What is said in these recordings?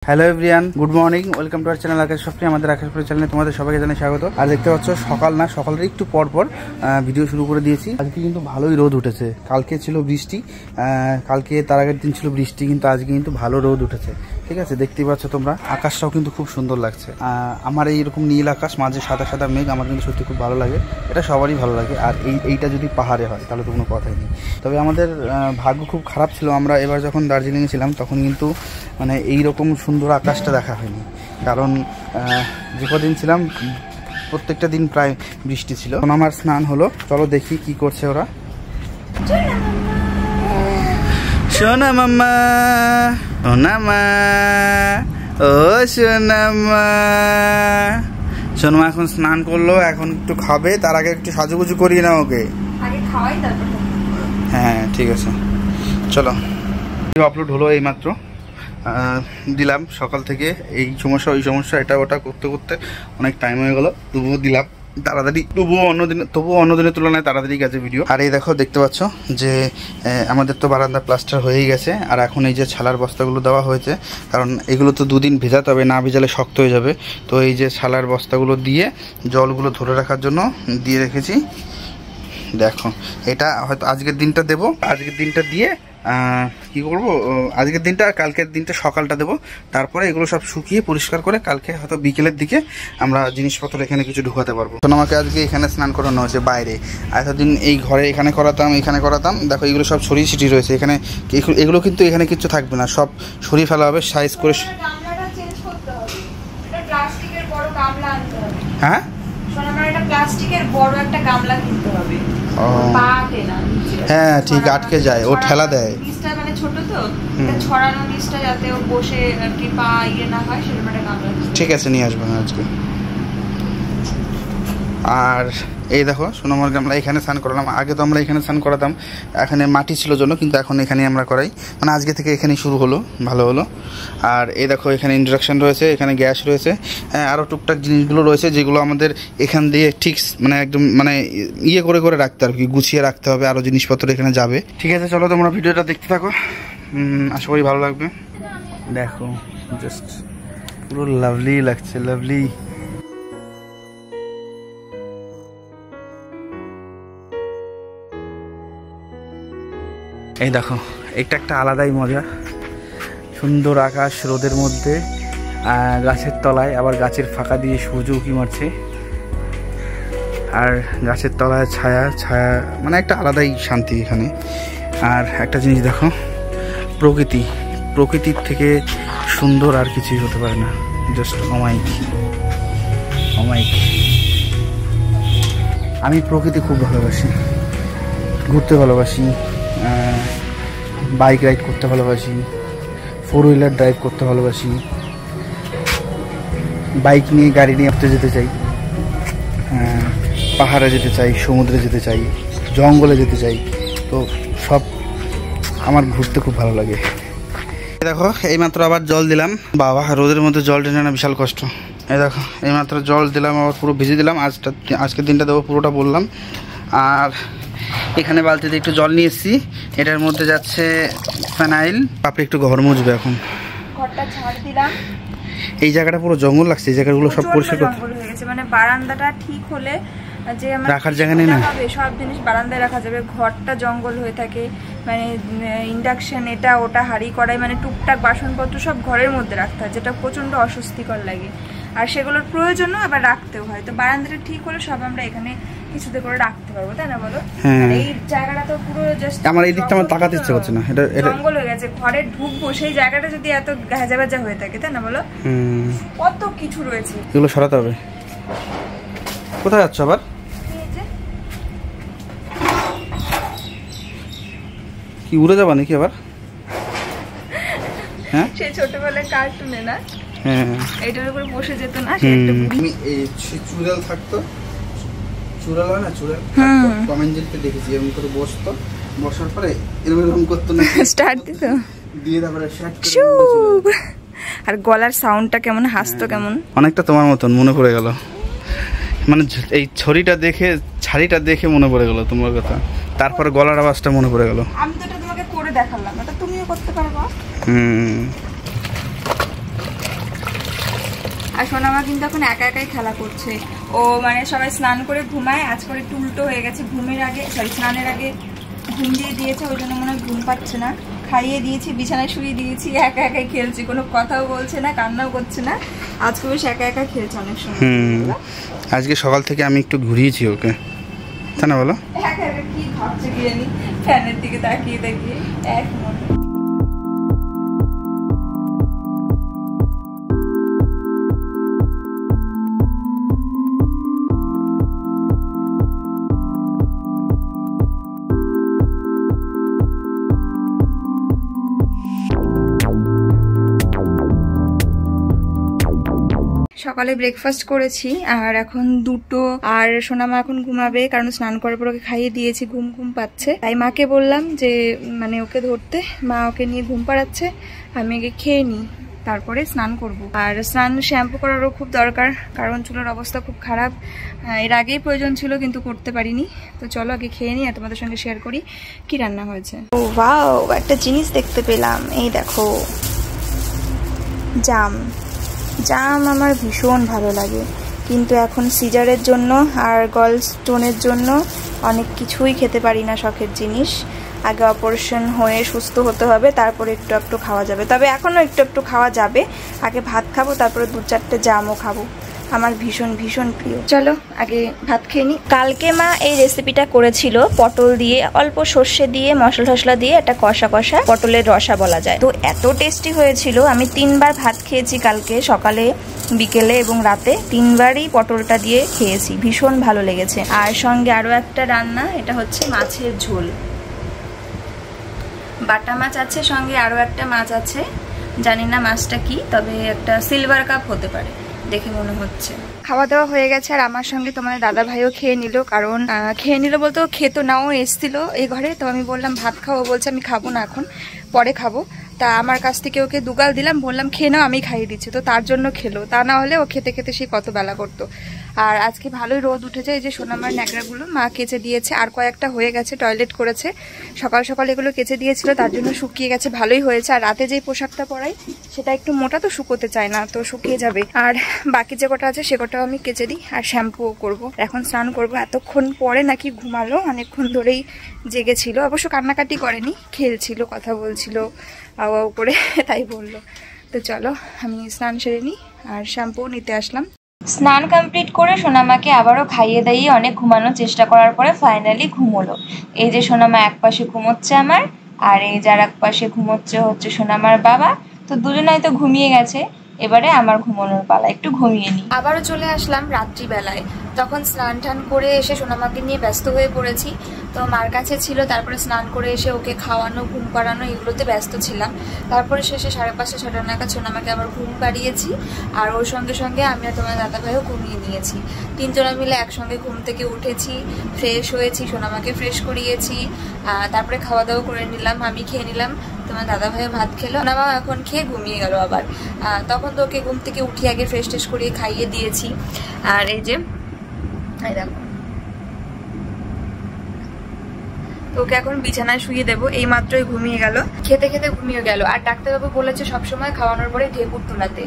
Hello everyone, good morning, welcome to our channel Akash স্বপ্নে। আমাদের আকাশ চ্যানেলে তোমাদের সবাইকে জানাই স্বাগত। আর দেখতে পাচ্ছ সকাল না, সকালের একটু পর ভিডিও শুরু করে দিয়েছি। আজকে কিন্তু ভালোই রোদ উঠেছে। কালকে ছিল বৃষ্টি, কালকে তার আগের দিন ছিল বৃষ্টি, কিন্তু আজকে কিন্তু ভালো রোদ উঠেছে। ঠিক আছে, দেখতেই পাচ্ছ তোমরা, আকাশটাও কিন্তু খুব সুন্দর লাগছে। আমার এইরকম নীল আকাশ, মাঝে সাদা সাদা মেঘ, আমার কিন্তু সত্যি খুব ভালো লাগে। এটা সবারই ভালো লাগে। আর এইটা যদি পাহাড়ে হয় তাহলে তো কোনো কথাই নেই। তবে আমাদের ভাগ্য খুব খারাপ ছিল। আমরা এবার যখন দার্জিলিংয়ে ছিলাম তখন কিন্তু মানে এইরকম সুন্দর আকাশটা দেখা হয়নি। কারণ যে কদিন ছিলাম প্রত্যেকটা দিন প্রায় বৃষ্টি ছিল। এখন আমার স্নান হলো, চলো দেখি কি করছে ওরা। সোনা মাম্মা, সোনা মা, ও সোনা মা। সোনা এখন স্নান করলো, এখন একটু খাবে, তার আগে একটু সাজুগুজু করিয়ে নাও ওকে। হ্যাঁ ঠিক আছে, চলো। আপলোড হলো এইমাত্র, দিলাম সকাল থেকে। এই সমস্যা ওই সমস্যা, এটা ওটা করতে করতে অনেক টাইম হয়ে গেল, তবুও দিলাম তাড়াতাড়ি। তবুও অন্য দিনের তুলনায় তাড়াতাড়ি গেছে ভিডিও। আর এই দেখো, দেখতে পাচ্ছ যে আমাদের তো বারান্দা প্লাস্টার হয়েই গেছে। আর এখন এই যে ছালার বস্তাগুলো দেওয়া হয়েছে, কারণ এগুলো তো দুদিন ভেজাতে হবে, না ভেজালে শক্ত হয়ে যাবে। তো এই যে ছালার বস্তাগুলো দিয়ে জলগুলো ধরে রাখার জন্য দিয়ে রেখেছি। দেখো, এটা হয়তো আজকের দিনটা দেবো, আজকের দিনটা দিয়ে কি করব, আজকের দিনটা আর কালকের দিনটা সকালটা দেবো। তারপরে এগুলো সব শুকিয়ে পরিষ্কার করে কালকে হয়তো বিকেলের দিকে আমরা জিনিসপত্র এখানে কিছু ঢুকাতে পারবো। তখন আমাকে আজকে এখানে স্নান করানো হয়েছে বাইরে। এতদিন এই ঘরে এখানে করাতাম। দেখো এগুলো সব ছড়িয়ে ছিটিয়ে রয়েছে এখানে। এগুলো কিন্তু এখানে কিচ্ছু থাকবে না, সব সরিয়ে ফেলা হবে সাইজ করে। হ্যাঁ, হ্যাঁ ঠিক, আটকে যায়, ও ঠেলা দেয়। ঠিক আছে, নিয়ে আসবো আজকে। আর এই দেখো সোনামার গামলা, এখানে স্নান করালাম। আগে তো আমরা এখানে স্নান করাতাম, এখানে মাটি ছিল জন্য, কিন্তু এখন এখানে আমরা করাই। মানে আজকে থেকে এখানেই শুরু হলো, ভালো হলো। আর এই দেখো, এখানে ইন্ডাকশন রয়েছে, এখানে গ্যাস রয়েছে, আরও টুকটাক জিনিসগুলো রয়েছে যেগুলো আমাদের এখান দিয়ে ঠিক মানে একদম মানে ইয়ে করে করে রাখতে হবে, গুছিয়ে রাখতে হবে। আরও জিনিসপত্র এখানে যাবে। ঠিক আছে, চলো তোমরা ভিডিওটা দেখতে থাকো, আশা করি ভালো লাগবে। দেখো জাস্ট পুরো লাভলি লাগছে, লাভলি। এই দেখো, এটা একটা আলাদাই মজা। সুন্দর আকাশ, রোদের মধ্যে, গাছের তলায়, আবার গাছের ফাঁকা দিয়ে সূর্য উঁকি মারছে, আর গাছের তলায় ছায়া, মানে একটা আলাদাই শান্তি এখানে। আর একটা জিনিস দেখো, প্রকৃতির থেকে সুন্দর আর কিছুই হতে পারে না। জাস্ট অমায়িক। আমি প্রকৃতি খুব ভালোবাসি, ঘুরতে ভালোবাসি, বাইক রাইড করতে ভালোবাসি, 4 হুইলার ড্রাইভ করতে ভালোবাসি, বাইক নিয়ে গাড়ি নিয়ে যেতে চাই, পাহাড়ে যেতে চাই, সমুদ্রে যেতে চাই, জঙ্গলে যেতে চাই। তো সব আমার ঘুরতে খুব ভালো লাগে। দেখো এইমাত্র আবার জল দিলাম। বাবা, রোদের মধ্যে জল টেনে না বিশাল কষ্ট। এই দেখো, এইমাত্র জল দিলাম, আবার পুরো ভিজে দিলাম। আজকের দিনটা দেবো পুরোটা বললাম। আর এখানে বালতিতে একটু জল নিয়ে এসেছি, এটার মধ্যে যাচ্ছে ফেনাইল। পাপড়ি একটু ঘর মুছবে এখন। ঘরটা ঝাড় দিলাম। এই জায়গাটা পুরো জঙ্গল লাগছে, এই জায়গাগুলো সব পরিষ্কার করতে হবে। মানে বারান্দাটা ঠিক হলে যে রাখার জায়গা নেই না, সব জিনিস বারান্দায় রাখা যাবে। ঘরটা জঙ্গল হয়ে থাকে, মানে ইন্ডাকশন এটা ওটা, হাঁড়ি কড়াই, মানে টুকটাক বাসনপত্র সব ঘরের মধ্যে রাখতে হয়, যেটা প্রচন্ড অস্বস্তিকর লাগে। আর সেগুলোর প্রয়োজনও আবার রাখতেও হয়। তো বারান্দাটা ঠিক হলে সব আমরা এখানে কিছুতে করে রাখতে পারবো, তাই না বলো? এই জায়গাটা তো পুরো জাস্ট, আমার এই দিকটা আমার তাকাতে ইচ্ছে করছে না, এটা জঙ্গল হয়ে গেছে। ঘরে ঢুকবো, সেই জায়গাটা যদি এত গাঁজা হয়ে থাকে, তাই না বলো? কত কিছু রয়েছে, এগুলো সরাতে হবে। কোথায় যাচ্ছ আবার? কি উড়ে যাবা নাকি আবার? হ্যাঁ, সেই ছোটবেলায় কার্টুনে না, এইটার উপরে বসে যেত না, চুড়াল থাকতো, চুড়াল হয় না, চুড়াল কমেন্টে দেখেছি এরকম করে বসতো, বসার পরে এরকম করতো না, স্টার্ট দিত দিয়ে তারপরে আর গলার সাউন্ডটা কেমন, হাসতো কেমন, অনেকটা তোমার মতন মনে পড়ে গেল। মানে এই ছাড়িটা দেখে মনে পড়ে গেল তোমার কথা, তারপরে গলার আওয়াজটা মনে পড়ে গেল। আমি তো এটা তোমাকে করে দেখালাম, এটা তুমিও করতে পারবা। আর সোনামা কিন্তু এখন একা একাই খেলা করছে। ও মানে সবাই স্নান করে ঘুমায়, আজ করে একটু উল্টো হয়ে গেছে, ঘুমের আগে স্নানের আগে ঘুম দিয়ে দিয়েছে, ওই জন্য মনে হয় ঘুম পাচ্ছে না। খাইয়ে দিয়েছি, বিছানায় শুয়ে দিয়েছি, একা একাই খেলছে, কোনো কথাও বলছে না, কান্নাও করছে না। আজকে বেশ একা একা খেলছে অনেক সময়। আজকে সকাল থেকে আমি একটু ঘুরিয়েছি ওকে, তাই না বলো? একা একা কি ভাবছে কি জানি, ফ্যানের দিকে তাকিয়ে তাকিয়ে এক মনে। সকালে ব্রেকফাস্ট করেছি আর এখন 2টো, আর সোনামা এখন ঘুমাবে কারণ স্নান করার পর ওকে খাইয়ে দিয়েছি, ঘুম ঘুম পাচ্ছে। তাই মাকে বললাম যে মানে ওকে ধরতে, মা ওকে নিয়ে ঘুম পাড়াচ্ছে, আমি আগে খেয়ে নিই তারপরে স্নান করব। আর স্নান শ্যাম্পু করারও খুব দরকার কারণ চুলের অবস্থা খুব খারাপ। এর আগেই প্রয়োজন ছিল কিন্তু করতে পারিনি। তো চলো আগে খেয়ে নিই আর তোমাদের সঙ্গে শেয়ার করি কি রান্না হয়েছে। ও ওয়াও, একটা জিনিস দেখতে পেলাম, এই দেখো জাম। জাম আমার ভীষণ ভালো লাগে, কিন্তু এখন সিজারের জন্য আর গল স্টোনের জন্য অনেক কিছুই খেতে পারি না, শখের জিনিস। আগে অপারেশন হয়ে সুস্থ হতে হবে, তারপরে একটু একটু খাওয়া যাবে। তবে এখনও একটু একটু খাওয়া যাবে, আগে ভাত খাবো, তারপরে 2-4টে জামও খাবো, আমার ভীষণ ভীষণ প্রিয়। চলো আগে ভাত খেয়ে নিই। কালকে মা এই রেসিপিটা করেছিল পটল দিয়ে, অল্প সর্ষে দিয়ে, মশলা টশলা দিয়ে একটা কষা কষা পটলের রসা বলা যায়। তো এত টেস্টি হয়েছিল, আমি 3বার ভাত খেয়েছি কালকে, সকালে, বিকেলে এবং রাতে 3বারই পটলটা দিয়ে খেয়েছি, ভীষণ ভালো লেগেছে। আর সঙ্গে আরও একটা রান্না, এটা হচ্ছে মাছের ঝোল, বাটা মাছ আছে, সঙ্গে আরও একটা মাছ আছে, জানি না মাছটা কি, তবে একটা সিলভার কাপ হতে পারে দেখে মনে হচ্ছে। খাওয়া দাওয়া হয়ে গেছে আর আমার সঙ্গে তোমাদের দাদা ভাইও খেয়ে নিল, কারণ খেয়ে নিল বলতে ও খেত না, ও এসছিল এই ঘরে। তো আমি বললাম ভাত খাবো, বলছে আমি খাবো না এখন, পরে খাবো। তা আমার কাছ থেকে ওকে 2 গাল দিলাম, বললাম খেয়ে নাও, আমি খাইয়ে দিচ্ছি। তো তার জন্য খেলো, তা না হলে ও খেতে খেতে সেই কত বেলা করতো। আর আজকে ভালোই রোদ উঠেছে, এই যে সোনামার ন্যাকড়াগুলো মা কেচে দিয়েছে, আর কয়েকটা হয়ে গেছে, টয়লেট করেছে, সকাল সকাল এগুলো কেচে দিয়েছিল, তার জন্য শুকিয়ে গেছে, ভালোই হয়েছে। আর রাতে যেই পোশাকটা পরাই সেটা একটু মোটা, তো শুকোতে চায় না, তো শুকিয়ে যাবে। আর বাকি যে কটা আছে সে কটাও আমি কেচে দিই, আর শ্যাম্পুও করবো। এখন স্নান করবো। এতক্ষণ পরে নাকি ঘুমালো, অনেকক্ষণ ধরেই জেগেছিল, অবশ্য কান্নাকাটি করেনি, খেলছিল, কথা বলছিল আও আও করে, তাই বললো। তো চলো আমি স্নান সেরে নিই আর শ্যাম্পু নিতে আসলাম। স্নান কমপ্লিট করে সোনামাকে আবারও খাইয়ে দাইয়ে অনেক ঘুমানোর চেষ্টা করার পরে ফাইনালি ঘুমোলো। এই যে সোনামা এক পাশে ঘুমোচ্ছে আমার, আর এই যার এক পাশে ঘুমোচ্ছে হচ্ছে সোনামার বাবা। তো দুজনে হয়তো ঘুমিয়ে গেছে, এবারে আমার ঘুমানোর পালা, একটু ঘুমিয়ে নিই। আবারও চলে আসলাম রাত্রিবেলায়, তখন স্নান টান করে এসে সোনামাকে নিয়ে ব্যস্ত হয়ে পড়েছি। তো মার কাছে ছিল, তারপরে স্নান করে এসে ওকে খাওয়ানো, ঘুম পাড়ানো, এগুলোতে ব্যস্ত ছিলাম। তারপরে শেষে 5:30-6টা নাগাদ সোনামাকে আবার ঘুম পাড়িয়েছি, আর ওর সঙ্গে সঙ্গে আমি আর তোমার দাদা ভাইও ঘুমিয়ে নিয়েছি। 3জনে মিলে একসঙ্গে ঘুম থেকে উঠেছি, ফ্রেশ হয়েছি, সোনামাকে ফ্রেশ করিয়েছি, তারপরে খাওয়া দাওয়া করে নিলাম, আমি খেয়ে নিলাম, তোমার দাদা ভাইও ভাত খেলো, সোনামা এখন খেয়ে ঘুমিয়ে গেল আবার। তখন তো ওকে ঘুম থেকে উঠিয়ে আগে ফ্রেশ ট্রেশ করিয়ে খাইয়ে দিয়েছি। আর এই যে দেখো, ওকে এখন বিছানায় শুয়ে দেবো, এই মাত্রই ঘুমিয়ে গেল, খেতে খেতে ঘুমিয়ে গেল। আর ডাক্তারবাবু বলেছে সবসময় খাওয়ানোর পরে ঢেকুর তোলাতে,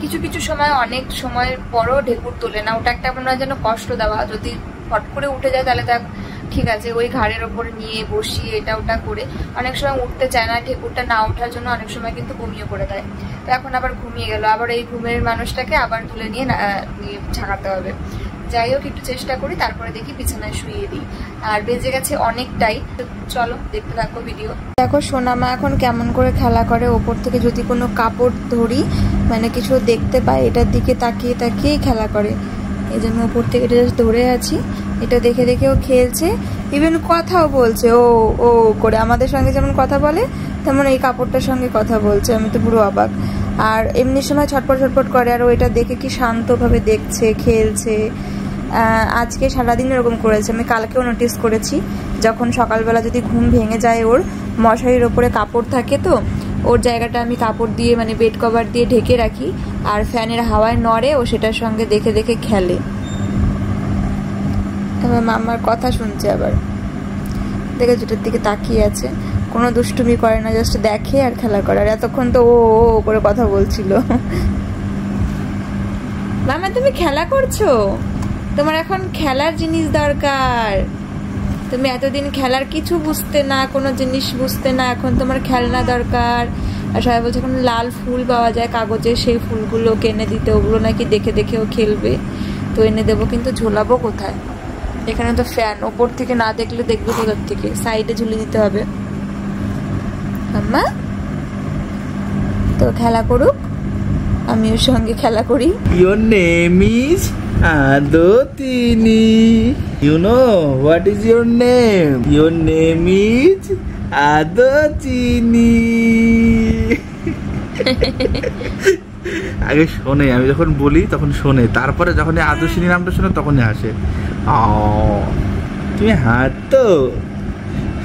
কিছু কিছু সময়, অনেক সময়ের পরও ঢেকুর তোলে না, ওটা একটা মনে হয় যেন কষ্ট দেওয়া, যদি ফট করে উঠে যায় তাহলে তা ঠিক আছে, ওই ঘাড়ের ওপরে নিয়ে বসিয়ে এটা ওটা করে, অনেক সময় উঠতে চায় না, ঢেকুরটা না ওঠার জন্য অনেক সময় কিন্তু ঘুমিয়ে পড়ে দেয়। তো এখন আবার ঘুমিয়ে গেল, আবার এই ঘুমের মানুষটাকে আবার তুলে নিয়ে ঝাঁকাতে হবে। যাই হোক, একটু চেষ্টা করি, তারপরে দেখি বিছানায় শুয়ে দিই। আর বেজে গেছে অনেকটাই, চলো দেখতে থাকো ভিডিও। দেখো সোনামা এখন কেমন করে খেলা করে, ওপর থেকে যদি কোনো কাপড় ধরি, মানে কিছু দেখতে পাই, এটার দিকে তাকিয়ে তাকিয়েই খেলা করে। এই জন্য ওপর থেকে এটা জাস্ট ধরে আছি, এটা দেখে দেখে ও খেলছে, ইভেন কথাও বলছে ও ও করে, আমাদের সঙ্গে যেমন কথা বলে তেমন এই কাপড়টার সঙ্গে কথা বলছে, আমি তো পুরো অবাক। আর এমনি সময় ছটপট ছটপট করে, আর ও এটা দেখে কি শান্তভাবে দেখছে, খেলছে। আজকে সারাদিন এরকম করেছে, আমি কালকেও নোটিস করেছি, যখন সকালবেলা যদি ঘুম ভেঙে যায়, ওর মশারির ওপরে কাপড় থাকে, তো ওর জায়গাটা আমি কাপড় দিয়ে মানে বেড কভার দিয়ে ঢেকে রাখি, আর ফ্যানের হাওয়ায় নড়ে, ও সেটার সঙ্গে দেখে দেখে খেলে। এবার মামার কথা শুনছে, আবার দেখে যেটার দিকে তাকিয়ে আছে, কোনো দুষ্টুমি করে না, জাস্ট দেখে আর খেলা করে। আর এতক্ষণ তো ও করে কথা বলছিল। মামা তুমি খেলা করছো, তোমার এখন খেলার জিনিস দরকার। তুমি এতদিন খেলার কিছু বুঝতে না, কোনো জিনিস বুঝতে না, এখন তোমার খেলনা দরকার। আর সবাই বলছে এখন লাল ফুল পাওয়া যায় কাগজে, সেই ফুলগুলো এনে দিতে, ওগুলো নাকি দেখে দেখেও খেলবে। তো এনে দেবো, কিন্তু ঝোলাবো কোথায়? এখানে তো ফ্যান, ওপর থেকে না দেখলে দেখবে কোথার থেকে? সাইডে ঝুলে দিতে হবে। আম্মা তো খেলা করুক, আমি ওর সঙ্গে খেলা করি। Your name is Adotini. You know what is your name? Your name is Adotini. আগে শোনে, আমি যখন বলি তখন শোনে, তারপরে যখন আদর্শিনী নামটা শোনে তখনই হাসে। তুমি হাঁটো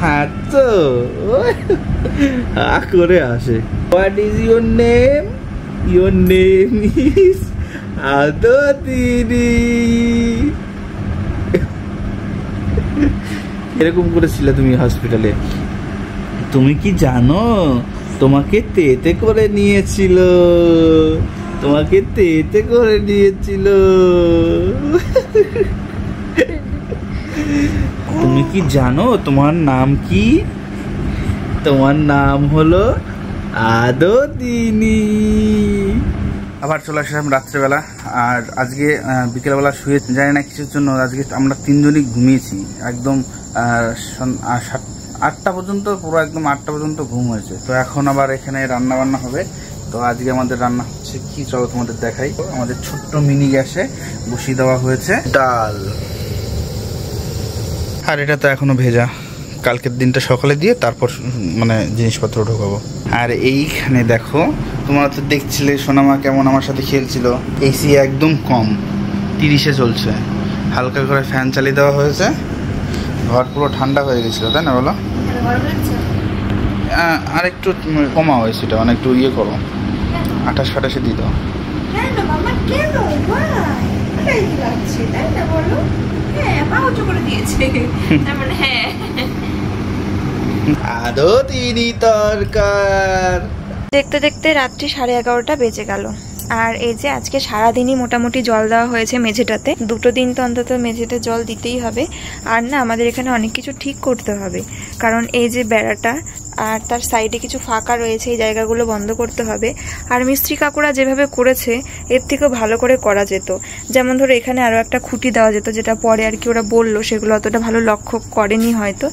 হাঁটো করে আসে। What is your name? Your name is আদতিনি। এরকম করেছিলে তুমি হসপিটালে। তুমি কি জানো তোমাকে তেতে করে নিয়েছিল, তোমাকে তেতে করে নিয়েছিল। তুমি কি জানো তোমার নাম কি? তোমার নাম হলো আদতিনি। আবার চলে আসলাম রাত্রেবেলা, আর আজকে বিকেলবেলা শুয়ে জানি না কিছুর জন্য আজকে আমরা তিনজনই ঘুমিয়েছি একদম 8টা পর্যন্ত, পুরো একদম 8টা পর্যন্ত ঘুম হয়েছে। তো এখন আবার এখানে রান্না বান্না হবে। তো আজকে আমাদের রান্না হচ্ছে কি, চলো তোমাদের দেখাই। আমাদের ছোট্ট মিনি গ্যাসে বসিয়ে দেওয়া হয়েছে ডাল, আর এটা তো এখনো ভেজা, কালকের দিনটা সকালে দিয়ে তারপর মানে জিনিসপত্র ঢোকাবো। আর এইখানে দেখো, তোমরা তো দেখছিলে সোনামা কেমন আমার সাথে খেলছিল। এসি একদম কম, 30-এ চলছে, হালকা করে ফ্যান চালিয়ে দেওয়া হয়েছে। ঘর পুরো ঠান্ডা হয়ে গেছিলো, তাই না বলো? আর একটু কমা হয়েছে, এটা মানে একটু ইয়ে করো, 28-28-এ দিয়ে দাও। আদতিনি তরকার। দেখতে দেখতে রাত্রি 11:30 বেজে গেল। আর এই যে আজকে সারাদিনই মোটামুটি জল দেওয়া হয়েছে মেঝেটাতে, 2 দিন তো অন্তত মেঝেতে জল দিতেই হবে। আর না, আমাদের এখানে অনেক কিছু ঠিক করতে হবে, কারণ এই যে বেড়াটা আর তার সাইডে কিছু ফাঁকা রয়েছে, এই জায়গাগুলো বন্ধ করতে হবে। আর মিস্ত্রি কাকুরা যেভাবে করেছে এর থেকেও ভালো করে করা যেত। যেমন ধরো এখানে আরও একটা খুঁটি দেওয়া যেত, যেটা পরে আর কি ওরা বললো, সেগুলো অতটা ভালো লক্ষ্য করেনি হয়তো।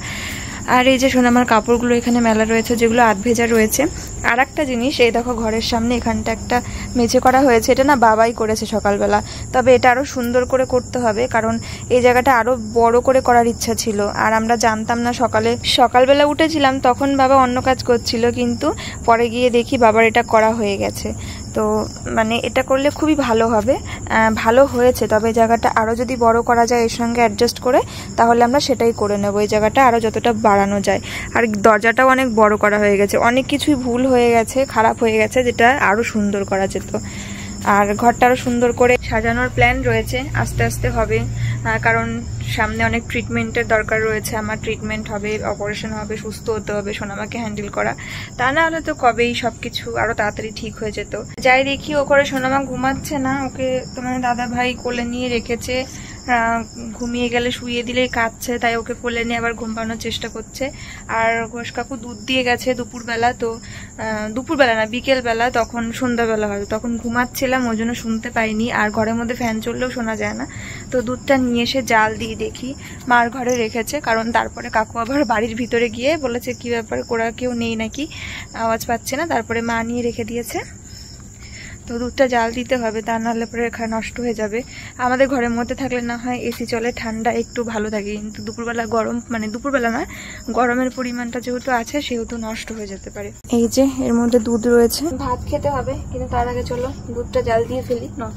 আর এই যে সোনামার কাপড়গুলো এখানে মেলা রয়েছে, যেগুলো আধ ভেজা রয়েছে। আর একটা জিনিস, এই দেখো ঘরের সামনে এখানটা একটা মেঝে করা হয়েছে, এটা না বাবাই করেছে সকালবেলা। তবে এটা আরও সুন্দর করে করতে হবে, কারণ এই জায়গাটা আরও বড় করে করার ইচ্ছা ছিল। আর আমরা জানতাম না, সকালবেলা উঠেছিলাম তখন বাবা অন্য কাজ করছিল, কিন্তু পরে গিয়ে দেখি বাবার এটা করা হয়ে গেছে। তো মানে এটা করলে খুবই ভালো হবে, ভালো হয়েছে। তবে এই জায়গাটা আরও যদি বড় করা যায় এর সঙ্গে অ্যাডজাস্ট করে, তাহলে আমরা সেটাই করে নেব। এই জায়গাটা আরও যতটা বাড়ানো যায়। আর দরজাটাও অনেক বড় করা হয়ে গেছে, অনেক কিছুই ভুল হয়ে গেছে, খারাপ হয়ে গেছে, যেটা আরও সুন্দর করা যেত। আর ঘরটা আরও সুন্দর করে সাজানোর প্ল্যান রয়েছে, আস্তে আস্তে হবে। কারণ সামনে অনেক ট্রিটমেন্টের দরকার রয়েছে, আমার ট্রিটমেন্ট হবে, অপারেশন হবে, সুস্থ হতে হবে, সোনামাকে হ্যান্ডেল করা। তা না হলে তো কবেই সব কিছু আরও তাড়াতাড়ি ঠিক হয়ে যেত। যাই দেখি, ও করে সোনামা ঘুমাচ্ছে না, ওকে তোমার দাদা ভাই কোলে নিয়ে রেখেছে। ঘুমিয়ে গেলে শুইয়ে দিলেই কাঁদছে, তাই ওকে কোলে নিয়ে আবার ঘুম পাড়ানোর চেষ্টা করছে। আর ঘোষ কাকু দুধ দিয়ে গেছে দুপুরবেলা, তো দুপুরবেলা না বিকেলবেলা, তখন সন্ধ্যাবেলা হয়তো, তখন ঘুমাচ্ছিলাম ওই জন্য শুনতে পাইনি। আর ঘরের মধ্যে ফ্যান চললেও শোনা যায় না। তো দুধটা নিয়ে এসে জাল দিয়ে দেখি মার ঘরে রেখেছে, কারণ তারপরে কাকু আবার বাড়ির ভিতরে গিয়ে বলেছে কি ব্যাপার, ওরা কেউ নেই নাকি, আওয়াজ পাচ্ছে না। তারপরে মা নিয়ে রেখে দিয়েছে। তো দুধটা জাল দিতে হবে, তা নাহলে পরে এখানে নষ্ট হয়ে যাবে। আমাদের ঘরের মধ্যে থাকলে না হয় এসি চলে, ঠান্ডা একটু ভালো থাকে, কিন্তু দুপুরবেলা গরম, মানে দুপুরবেলা না, গরমের পরিমাণটা যেহেতু আছে সেহেতু নষ্ট হয়ে যেতে পারে। এই যে এর মধ্যে দুধ রয়েছে, ভাত খেতে হবে, কিন্তু তার আগে চলো দুধটা জাল দিয়ে ফেলি। না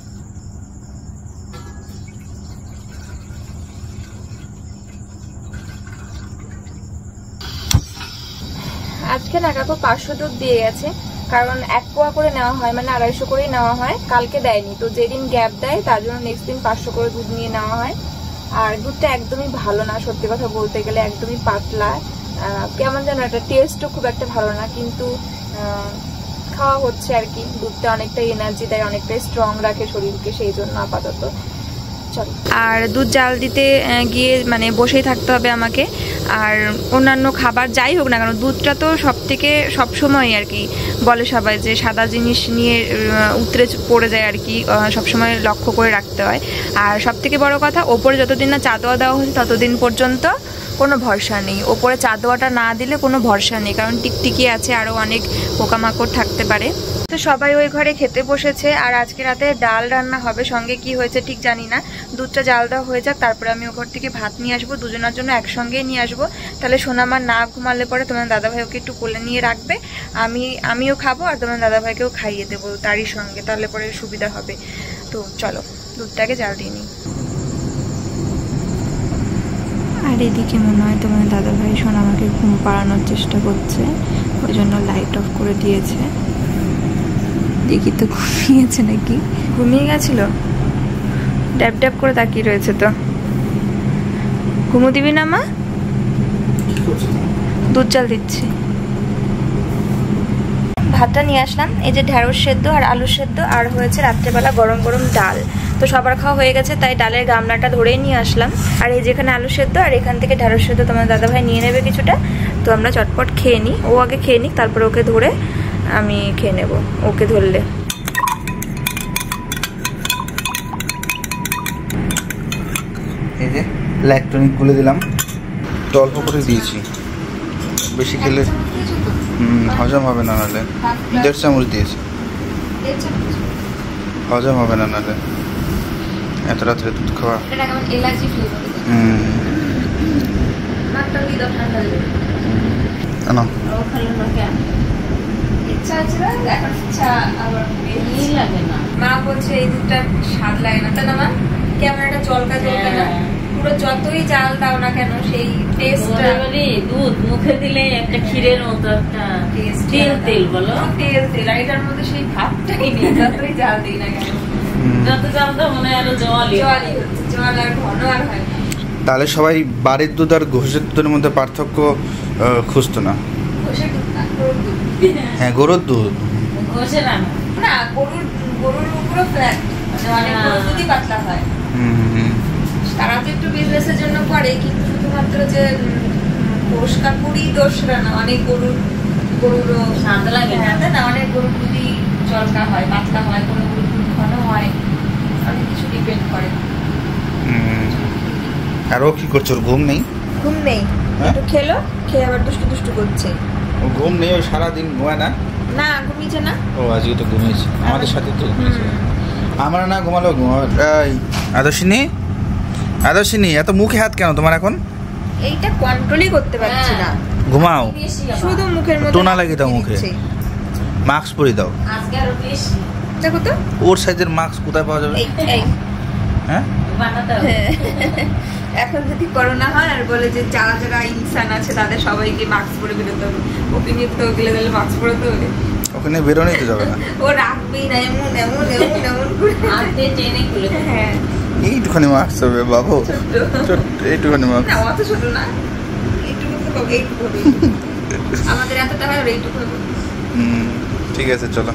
আজকে না কাকু 500 দুধ দিয়ে গেছে, কারণ 1 পোয়া করে নেওয়া হয়, মানে 250 করেই নেওয়া হয়। কালকে দেয়নি, তো যেদিন গ্যাপ দেয় তার জন্য নেক্সট দিন 500 করে দুধ নিয়ে নেওয়া হয়। আর দুধটা একদমই ভালো না, সত্যি কথা বলতে গেলে একদমই পাতলা, কেমন যেন একটা টেস্টও খুব একটা ভালো না, কিন্তু খাওয়া হচ্ছে আর কি। দুধটা অনেকটাই এনার্জি দেয়, অনেকটাই স্ট্রং রাখে শরীরকে, সেই জন্য আপাতত চল। আর দুধ জাল দিতে গিয়ে মানে বসেই থাকতে হবে আমাকে। আর অন্যান্য খাবার যাই হোক না কেন, দুধটা তো সবসময় আর কি বলে সবাই যে সাদা জিনিস নিয়ে উতরে পড়ে যায় আর কি, সবসময় লক্ষ্য করে রাখতে হয়। আর সব থেকে বড় কথা, ওপরে যতদিন না চাদোয়া দেওয়া হচ্ছে ততদিন পর্যন্ত কোনো ভরসা নেই। ওপরে চাদোয়াটা না দিলে কোনো ভরসা নেই, কারণ টিকটিকি আছে, আরও অনেক পোকামাকড় থাকতে পারে। তো সবাই ওই ঘরে খেতে বসেছে। আর আজকে রাতে ডাল রান্না হবে, সঙ্গে কি হয়েছে ঠিক জানি না। দুধটা জাল দেওয়া হয়ে যাক, তারপরে আমি ও ঘর থেকে ভাত নিয়ে আসবো, দুজনের জন্য একসঙ্গেই নিয়ে আসবো। তাহলে সোনামার না ঘুমালে পরে তোমার দাদাভাই ওকে একটু কোলে নিয়ে রাখবে, আমিও খাবো, আর তোমার দাদাভাইকেও খাইয়ে দেবো তারই সঙ্গে, তাহলে পরে সুবিধা হবে। তো চলো দুধটাকে জাল দিয়ে নিই। আর এদিকে মনে হয় তোমার দাদাভাই সোনামাকে ঘুম পাড়ানোর চেষ্টা করছে, ওই জন্য লাইট অফ করে দিয়েছে। দেখি তো ঘুমিয়েছে নাকি, ঘুমিয়ে গেছিল, ড্যাব ড্যাব করে তাকিয়ে রয়েছে। তো ঘুমো দিবি না মা? দুধ জাল দিচ্ছি। ভাতটা নিয়ে আসলাম, এই যে ঢেঁড়স সেদ্ধ আর আলু সেদ্ধ, আর হয়েছে রাত্রেবেলা গরম গরম ডাল। তো সবার খাওয়া হয়ে গেছে, তাই ডালের গামলাটা ধরেই নিয়ে আসলাম। আর এই যেখানে আলু সেদ্ধ আর এখান থেকে ঢেঁড়স সেদ্ধ তোমার দাদাভাই নিয়ে নেবে কিছুটা। তো আমরা চটপট খেয়ে নিই, ও আগে খেয়ে নিক, তারপরে ওকে ধরে আমি খেয়ে নেব, ওকে ধরলে। এই যে ল্যাকটোনিক গুলে দিলাম, তো অল্প করে দিয়েছি, বেশি খেলে হজম হবে না, নাহলে 1.5 চামচ দিয়েছি, হজম হবে না নাহলে এত রাত্রে দুধ খাওয়া। মা বলছে এই দুধটা স্বাদ লাগে না, তাই না মা? কেমন একটা জলকা জলকা না, পুরো যতই জাল দাও না কেন সেই টেস্টটা। দুধ মুখে দিলে একটা ক্ষীরের মতো একটা তেল তেল, বলো তেল তেল, আর এটার মধ্যে সেই ভাবটাই নেই, যতই জাল দিই না কেন। যত জাল দাও মনে হয় আরো জলই হচ্ছে, জল আর ঘন আর হয় না। তাহলে সবাই বাড়ির দুধ আর ঘোষের দুধের মধ্যে পার্থক্য খুঁজতো না? ঘষের দুধ না, গরুর দুধ। হ্যাঁ, গরুর দুধ ঘষে না, না গরুর উপরও ফ্যাট, মানে গরুর দুধই পাতলা হয়। তারা তো একটু বিজনেসের জন্য করে, কিন্তু শুধুমাত্র যে ঘোষ কাকুরই দোষরা না, অনেক গরুরও স্বাদ লাগে না, অনেক গরুর দুধই জলকা হয়, পাতলা হয়, কোনো গরুর দুধ ঘন হয়, অনেক কিছু ডিপেন্ড করে। আর ও কি করছে? ওর ঘুম নেই? ঘুম নেই, একটু খেয়ে আবার দুষ্টু দুষ্টু করছে। ও ঘুম নেই, ও সারাদিন ঘুমায় না? না ঘুমিয়েছে না, ও আজকে তো ঘুমিয়েছে আমাদের সাথে, তো আমরা না ঘুমালো ঘুমাবে। আদর্শিনী এত মুখে হাত কেন তোমার এখন? এইটা কন্ট্রোলই করতে পারছি না। ঘুমাও, শুধু মুখের মধ্যে টোনা লাগিয়ে দাও মুখে, মাস্ক পরিয়ে দাও। আজকে আরো বেশি। দেখো তো ওর সাইজের মাস্ক কোথায় পাওয়া যাবে? হ্যাঁ, এখন যদি করোনা হয় আর বলে যে যারা যারা ইনসান আছে তাদের সবাইকে মাস্ক পরে বেরোতে হবে, ওকে নিয়ে তো গেলে তাহলে মাস্ক পরতে হবে। ওখানে বেরোনোই তো যাবে না, ও রাখবেই না, এমন এমন এমন এমন করে হাতে টেনে খুলে। হ্যাঁ, এইটুখানি মাস্ক হবে বাবু, এইটুখানি মাস্ক, না অত ছোট না, এইটুকু তো হবে, এইটুকু হবে। আমাদের এতটা হয়, এইটুকু হবে। ঠিক আছে চলো।